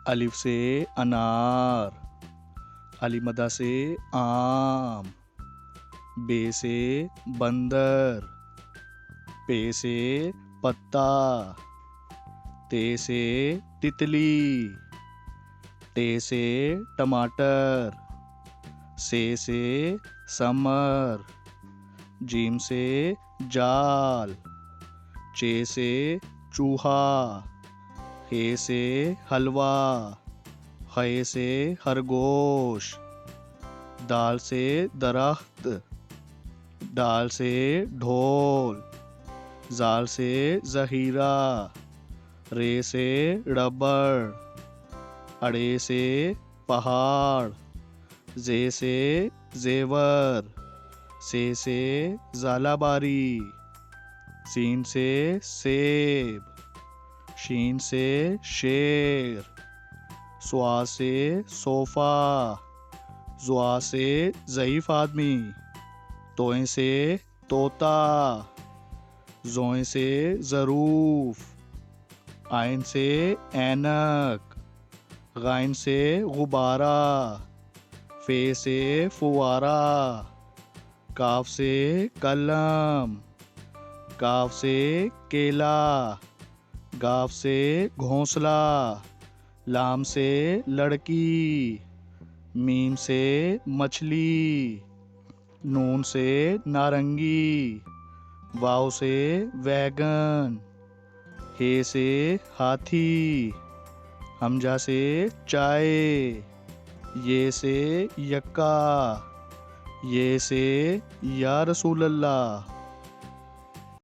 अलिफ से अनार, अलीमदा से आम, बे से बंदर, पे से पत्ता, ते से तितली, टे से टमाटर, से समर, जीम से जाल, चे से चूहा, हे से हलवा, खे से खरगोश, दाल से दरख्त, डाल से ढोल, जाल से जहीरा, रे से रबड़, अड़े से पहाड़, जे से जेवर, से जालाबारी, सीन से सेब, शीन से शेर, स्वा से सोफा, जुआ से ज़ईफ आदमी, तोए से तोता, जोए से ज़रूफ, आइन से ऐनक, गाइन से गुब्बारा, फे से फुवारा, काफ से कलम, काफ से केला, गाफ से घोंसला, लाम से लड़की, मीम से मछली, नून से नारंगी, वाव से वैगन, हे से हाथी, हमजा से चाय, ये से यक्का, ये से या रसूल अल्लाह।